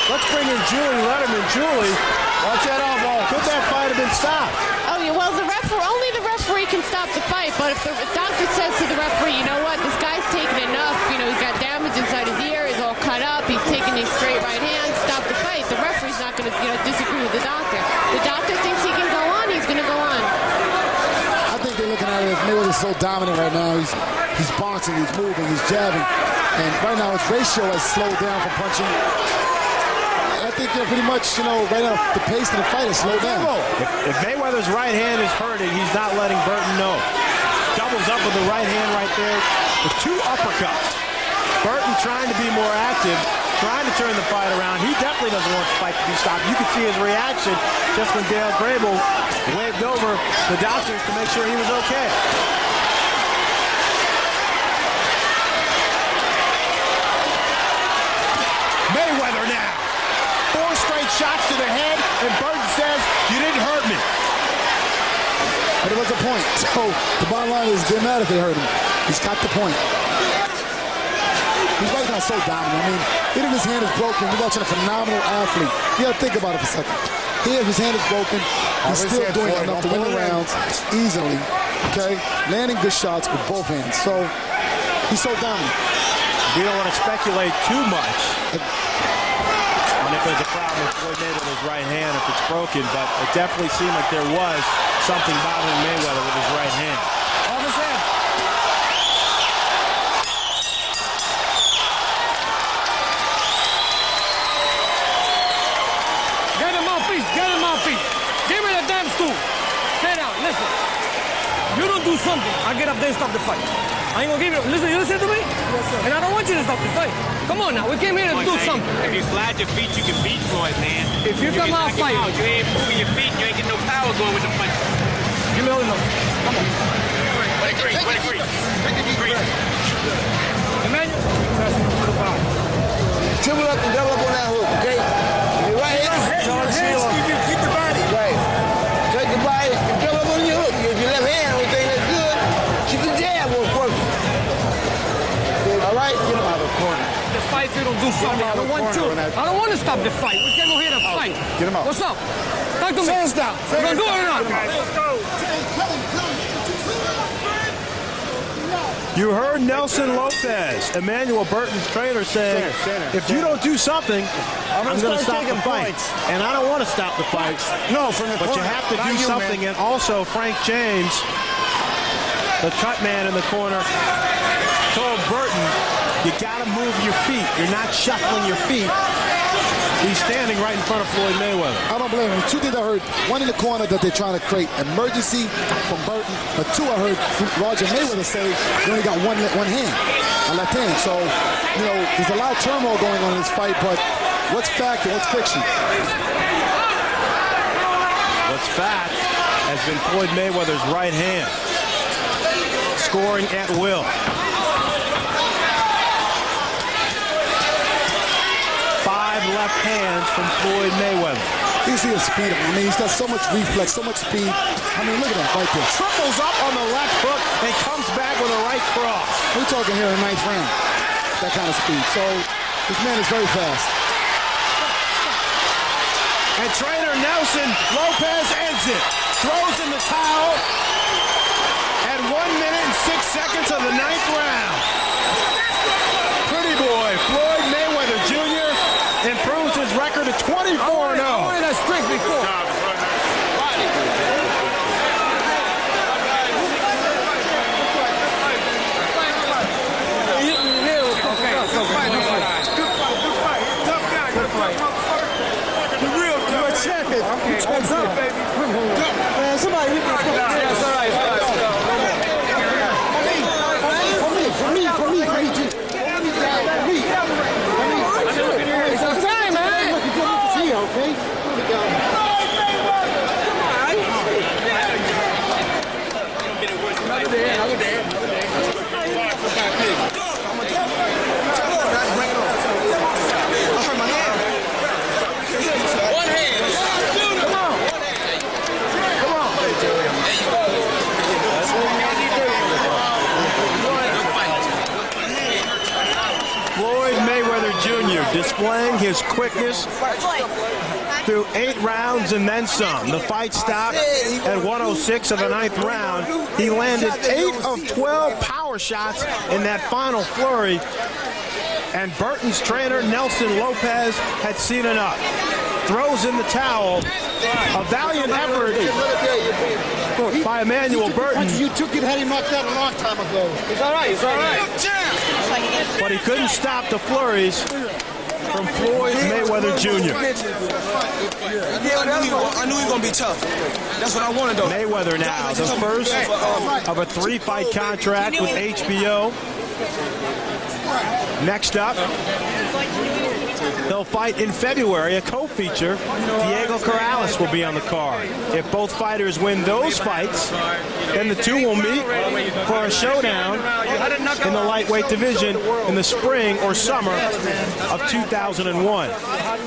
Let's bring in Julie Letterman. Julie, watch that elbow. Could that fight have been stopped? Oh, yeah, well, only the referee can stop the fight, but if the doctor says to the referee, you know what, this guy's taken enough, you know, he's got damage inside his ear, he's all cut up, he's taking these straight right hands, stop the fight. The referee's not going to, you know, disagree with the doctor. The doctor thinks he can go on, he's going to go on. I think they're looking at it as Mayweather's so dominant right now. He's boxing, he's moving, he's jabbing. And right now his ratio has slowed down from punching. I think they're pretty much, you know, right now the pace of the fight has slowed down. If Mayweather's right hand is hurting, he's not letting Burton know. Doubles up with the right hand right there with 2 uppercuts. Burton trying to be more active, trying to turn the fight around. He definitely doesn't want the fight to be stopped. You could see his reaction just when Dale Grable waved over the doctors to make sure he was okay. Mayweather now. 4 straight shots to the head, and Burton says, you didn't hurt me. But it was a point. So the bottom line is, it didn't matter if it hurt him. He's got the point. He's right now so dominant. I mean, even if his hand is broken, you're watching a phenomenal athlete. You got to think about it for a second. Here, if his hand is broken, he's still doing enough to win the rounds easily. Okay? Landing good shots with both hands. So he's so dominant. We don't want to speculate too much on if there's a problem with Floyd Mayweather's right hand if it's broken, but it definitely seemed like there was something bothering Mayweather with his right hand. Off his head. Get him mouthpiece. Get him mouthpiece. Give me the damn stool. Sit down. Listen. You don't do something, I get up there and stop the fight. I ain't gonna give you. Listen, you listen to me? Yes, sir. And I don't want you to stop the fight. Come on now, we came here to do something. If you slide your feet, you can beat Floyd, man. If you come out fighting, you ain't moving your feet, you ain't getting no power going with the punch. Give me all the number. Come on. What a great. Emanuel, pass him to the bottom. Triple up and double up on that hook, okay? Your right hand, keep the body. Right. Take the body and double up on your hook. If your left hand, everything that's good, keep the jab on first. All right? Get him out of the corner. The fight, you don't do something. I don't want you. I don't want to stop the fight. We came over here to fight. Get him out. What's up? Talk to me. Hands down. You gonna do it or not? Let's go. You heard Nelson Lopez, Emanuel Burton's trainer, saying, if you don't do something, I'm going to stop the fight. And I don't want to stop the fight. No, from the but corner. you have to do something. And also, Frank James, the cut man in the corner, told Burton, you got to move your feet. You're not shuffling your feet. He's standing right in front of Floyd Mayweather. I don't blame him. Two things I heard. One in the corner that they're trying to create emergency from Burton. But two, I heard Roger Mayweather say he only got one hand, a left hand. So, you know, there's a lot of turmoil going on in this fight, but what's fact and what's fiction? What's fact has been Floyd Mayweather's right hand. Scoring at will. 5 left hands from Floyd Mayweather. You see the speed of him. I mean, he's got so much reflex, so much speed. I mean, look at that right there. Triples up on the left hook and comes back with a right cross. We're talking here in the 9th round. That kind of speed. So this man is very fast. And trainer Nelson Lopez ends it. Throws in the towel at 1 minute and 6 seconds of the 9th round. Pretty boy Floyd Mayweather Jr. improves his record to 24-0. I wanted that streak before. What's up, baby? Man, somebody hit me. Yeah, it's all right. For me. It's okay, man. Okay? Floyd Mayweather Jr. displaying his quickness through 8 rounds and then some. The fight stopped at 106 of the 9th round. He landed 8 of 12 power shots in that final flurry. And Burton's trainer, Nelson Lopez, had seen enough. Throws in the towel. A valiant effort by Emanuel Burton. You took it, had him knocked out a long time ago. It's all right. It's all right. But he couldn't stop the flurries from Floyd Mayweather Jr. I knew he was going to be tough. That's what I wanted, though. Mayweather now, the first of a 3-fight contract with HBO. Next up, they'll fight in February, a co-feature. Diego Corrales will be on the card. If both fighters win those fights, then the two will meet for a showdown in the lightweight division in the spring or summer of 2001.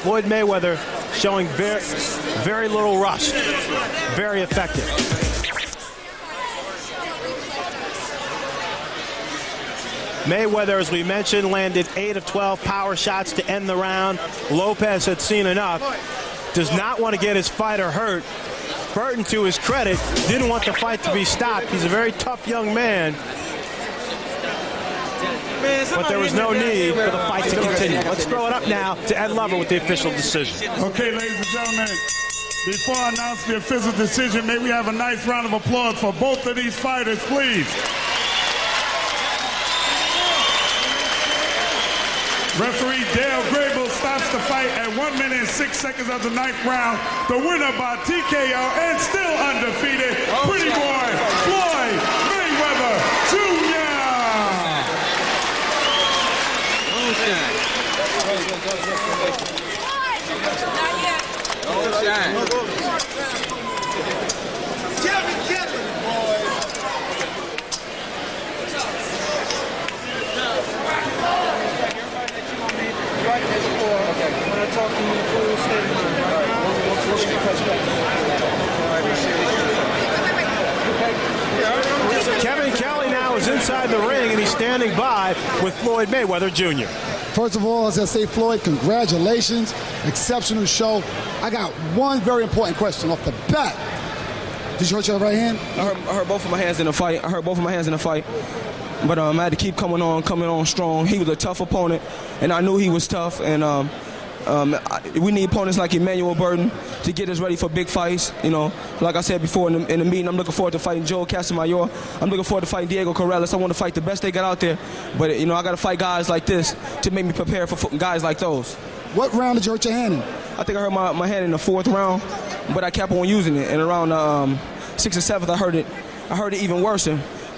Floyd Mayweather showing very little rust, very effective. Mayweather, as we mentioned, landed 8 of 12 power shots to end the round. Lopez had seen enough. Does not want to get his fighter hurt. Burton, to his credit, didn't want the fight to be stopped. He's a very tough young man. but there was no need for the fight to continue. Let's throw it up now to Ed Lover with the official decision. Okay, ladies and gentlemen, before I announce the official decision, may we have a nice round of applause for both of these fighters, please. Referee Dale Grable stops the fight at 1 minute and 6 seconds of the 9th round. The winner by TKO and still undefeated, Pretty Boy Floyd Mayweather Jr. Kevin Kelly now is inside the ring, and he's standing by with Floyd Mayweather Jr. First of all, as I say, Floyd, congratulations. Exceptional show. I got one very important question off the bat. Did you hurt your right hand? I hurt both of my hands in the fight. But I had to keep coming on strong. He was a tough opponent, and I knew he was tough. And we need opponents like Emanuel Burton to get us ready for big fights. You know, like I said before in the meeting, I'm looking forward to fighting Joe Casamayor. I'm looking forward to fighting Diego Corrales. I want to fight the best they got out there. But, you know, I got to fight guys like this to make me prepare for guys like those. What round did you hurt your hand in? I think I hurt my hand in the 4th round, but I kept on using it. And around 6th or 7th, I heard it even worse.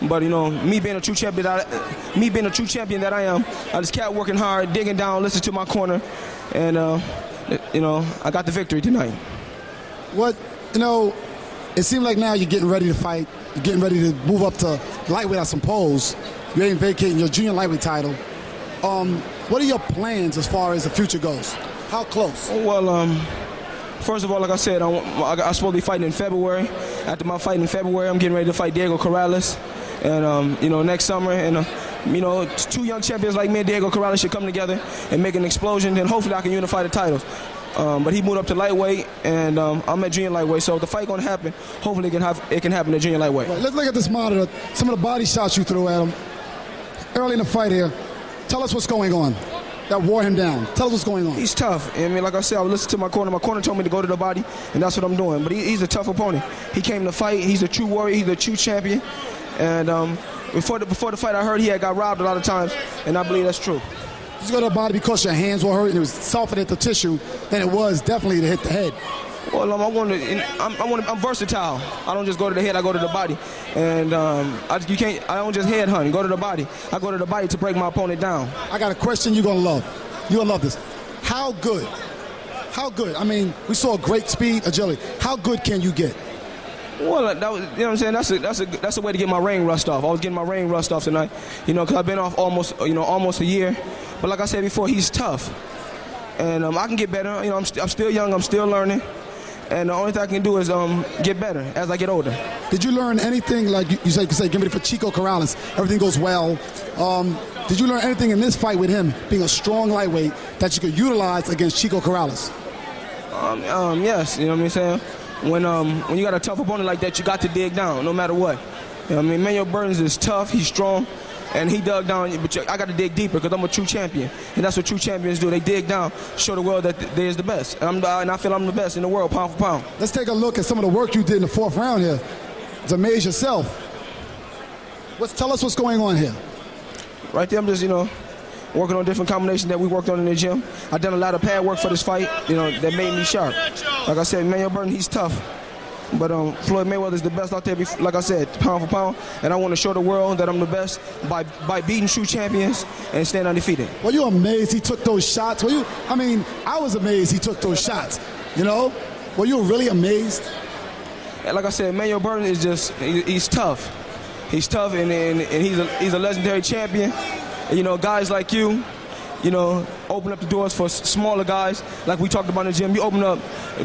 But, you know, me being a true champion that I am, I just kept working hard, digging down, listening to my corner, and, you know, I got the victory tonight. What, you know, it seems like now you're getting ready to fight. You're getting ready to move up to lightweight, I suppose. You ain't vacating your junior lightweight title. What are your plans as far as the future goes? How close? Well, first of all, like I said, I'm supposed to be fighting in February. After my fight in February, I'm getting ready to fight Diego Corrales. And, you know, next summer, and, you know, 2 young champions like me and Diego Corrales should come together and make an explosion, and hopefully I can unify the titles. But he moved up to lightweight, and I'm at junior lightweight, so if the fight going to happen, hopefully it can happen at junior lightweight. Right, let's look at this monitor. Some of the body shots you threw at him early in the fight here. Tell us what's going on that wore him down. Tell us what's going on. He's tough. I mean, like I said, I listened to my corner. My corner told me to go to the body, and that's what I'm doing. But he's a tough opponent. He came to fight. He's a true warrior. He's a true champion. And before the fight, I heard he had got robbed a lot of times, and I believe that's true. Did you go to the body because your hands were hurt and it was softer at the tissue than it was definitely to hit the head? Well, I'm versatile. I don't just go to the head, I go to the body. And I don't just head hunt, go to the body. I go to the body to break my opponent down. I got a question you're going to love. You're going to love this. How good? I mean, we saw great speed, agility. How good can you get? Well, that was, you know what I'm saying? That's a way to get my ring rust off. I was getting my ring rust off tonight, you know, because I've been off almost a year. But like I said before, he's tough, and I can get better. You know, I'm still young. I'm still learning, and the only thing I can do is get better as I get older. Did you learn anything, like you say, get ready for Chico Corrales? Everything goes well. Did you learn anything in this fight with him being a strong lightweight that you could utilize against Chico Corrales? Yes, you know what I'm saying. When you got a tough opponent like that, you got to dig down, no matter what. You know what I mean, Emanuel Burton is tough, he's strong, and he dug down. But I got to dig deeper because I'm a true champion, and that's what true champions do. They dig down, show the world that they're the best, and I feel I'm the best in the world, pound for pound. Let's take a look at some of the work you did in the 4th round here to amaze yourself. Tell us what's going on here. Right there, I'm just, you know, working on different combinations that we worked on in the gym. I've done a lot of pad work for this fight, you know, that made me sharp. Like I said, Emanuel Burton, he's tough. But Floyd Mayweather is the best out there, like I said, pound for pound. And I want to show the world that I'm the best by beating true champions and staying undefeated. Well, you amazed he took those shots? I was amazed he took those shots, you know? Were you really amazed? And like I said, Emanuel Burton is just, he's tough. He's tough, and he's a legendary champion. And, you know, guys like you know, open up the doors for smaller guys, like we talked about in the gym. You open up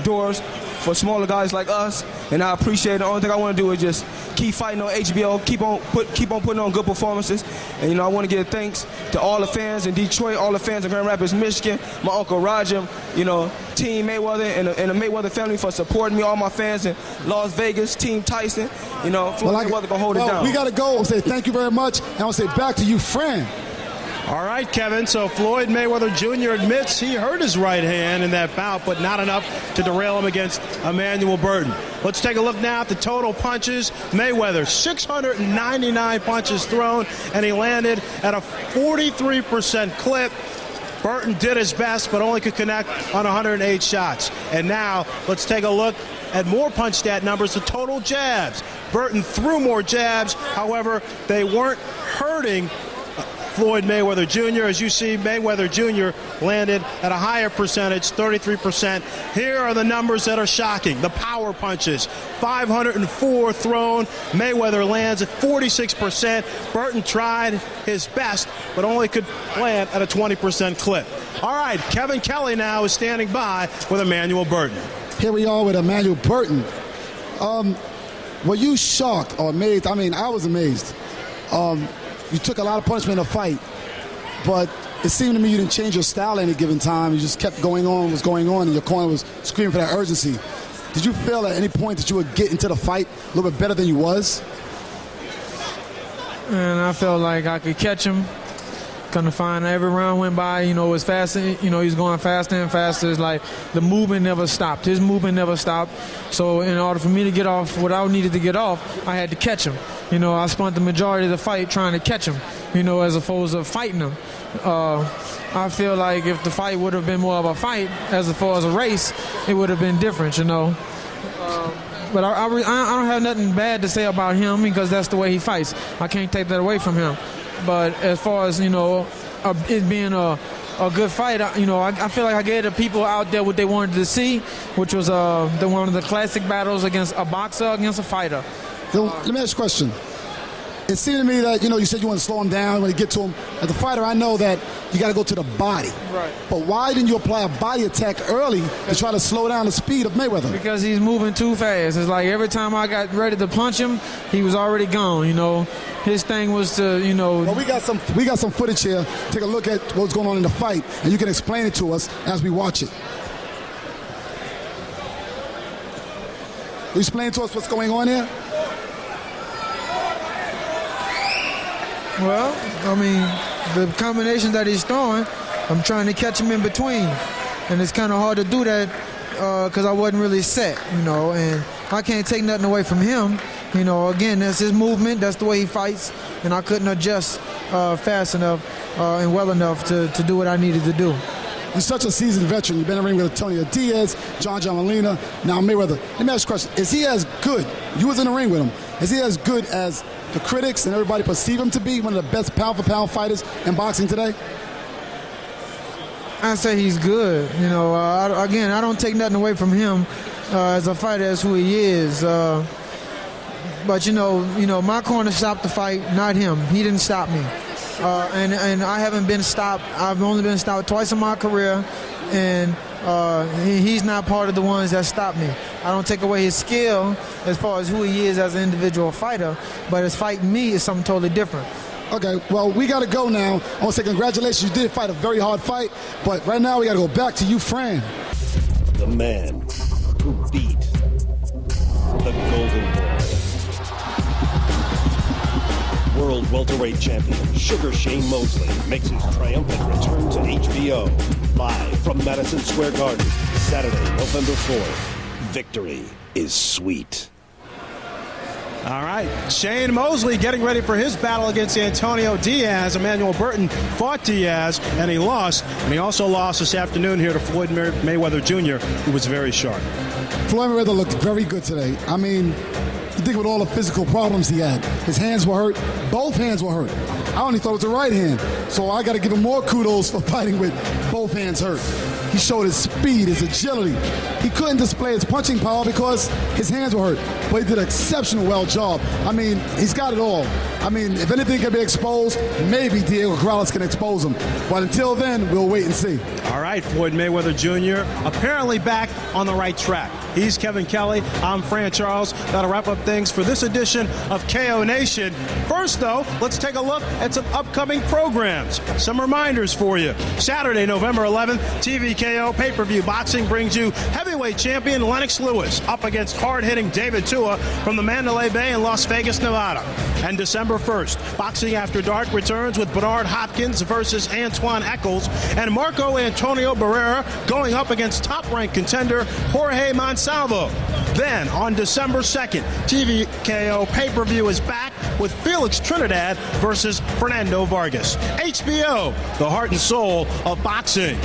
doors for smaller guys like us, and I appreciate it. The only thing I want to do is just keep fighting on HBO, keep on putting on good performances. And, you know, I want to give thanks to all the fans in Detroit, all the fans in Grand Rapids, Michigan, my Uncle Roger, you know, Team Mayweather and the Mayweather family for supporting me, all my fans in Las Vegas, Team Tyson, you know, Floyd Mayweather going to hold it down. We got to go and say thank you very much, and I'll say back to you, friend. All right, Kevin, so Floyd Mayweather Jr. admits he hurt his right hand in that bout, but not enough to derail him against Emanuel Burton. Let's take a look now at the total punches. Mayweather, 699 punches thrown, and he landed at a 43% clip. Burton did his best, but only could connect on 108 shots. And now, let's take a look at more punch stat numbers, the total jabs. Burton threw more jabs, however, they weren't hurting Floyd Mayweather Jr. As you see, Mayweather Jr. landed at a higher percentage, 33%. Here are the numbers that are shocking. The power punches, 504 thrown. Mayweather lands at 46%. Burton tried his best, but only could land at a 20% clip. All right, Kevin Kelly now is standing by with Emanuel Burton. Here we are with Emanuel Burton. Were you shocked or amazed? I mean, I was amazed. You took a lot of punishment in a fight, but it seemed to me you didn't change your style at any given time. You just kept going on, and your corner was screaming for that urgency. Did you feel at any point that you would get into the fight a little bit better than you was? And I felt like I could catch him. Couldn't find every round went by, it was faster, he's going faster and faster. It's like the movement never stopped. His movement never stopped. So in order for me to get off what I needed to get off, I had to catch him. I spent the majority of the fight trying to catch him, as opposed to fighting him. I feel like if the fight would have been more of a fight as far as a race, it would have been different, But I don't have nothing bad to say about him because that's the way he fights. I can't take that away from him. But as far as, it being a good fight, I feel like I gave the people out there what they wanted to see, which was one of the classic battles against a boxer against a fighter. So, let me ask you a question. It seemed to me that, you said you want to slow him down when you get to him. As a fighter, I know that you got to go to the body. Right. But why didn't you apply a body attack early to try to slow down the speed of Mayweather? Because he's moving too fast. It's like every time I got ready to punch him, he was already gone, His thing was to, Well, we got some footage here. Take a look at what's going on in the fight, and you can explain it to us as we watch it. Will you explain to us what's going on here? Well, the combination that he's throwing, I'm trying to catch him in between. And it's kind of hard to do that because I wasn't really set, and I can't take nothing away from him. Again, that's his movement, that's the way he fights, and I couldn't adjust fast enough and well enough to do what I needed to do. You're such a seasoned veteran. You've been in the ring with Antonio Diaz, John Molina, now Mayweather. Let me ask you a question. Is he as good? You was in the ring with him. Is he as good as the critics and everybody perceive him to be, one of the best pound-for-pound fighters in boxing today? I say he's good. Again, I don't take nothing away from him as a fighter, as who he is. But my corner stopped the fight, not him. He didn't stop me. And I haven't been stopped. I've only been stopped twice in my career, and he's not part of the ones that stopped me. I don't take away his skill as far as who he is as an individual fighter, but his fighting me is something totally different. Okay, well, we got to go now. I want to say congratulations. You did fight a very hard fight, but right now we got to go back to you, Fran. The man who beat the Golden Boy. World welterweight champion Sugar Shane Mosley makes his triumphant return to HBO. Live from Madison Square Garden, Saturday, November 4th. Victory is sweet. All right, Shane Mosley getting ready for his battle against Antonio Diaz. Emanuel Burton fought Diaz, and he lost. And he also lost this afternoon here to Floyd Mayweather Jr., who was very sharp. Floyd Mayweather looked very good today. You think with all the physical problems he had. His hands were hurt. Both hands were hurt. I only thought it was the right hand. So I got to give him more kudos for fighting with both hands hurt. He showed his speed, his agility. He couldn't display his punching power because his hands were hurt. But he did an exceptional well job. He's got it all. If anything can be exposed, maybe Diego Corrales can expose him. But until then, we'll wait and see. All right, Floyd Mayweather Jr. apparently back on the right track. He's Kevin Kelly. I'm Fran Charles. That'll wrap up things for this edition of KO Nation. First, though, let's take a look at some upcoming programs. Some reminders for you. Saturday, November 11th, TVKO pay-per-view boxing brings you heavyweight champion Lennox Lewis up against hard-hitting David Tua from the Mandalay Bay in Las Vegas, Nevada. And December November 1st. Boxing After Dark returns with Bernard Hopkins versus Antoine Eccles and Marco Antonio Barrera going up against top-ranked contender Jorge Monsalvo. Then, on December 2nd, TVKO pay-per-view is back with Felix Trinidad versus Fernando Vargas. HBO, the heart and soul of boxing.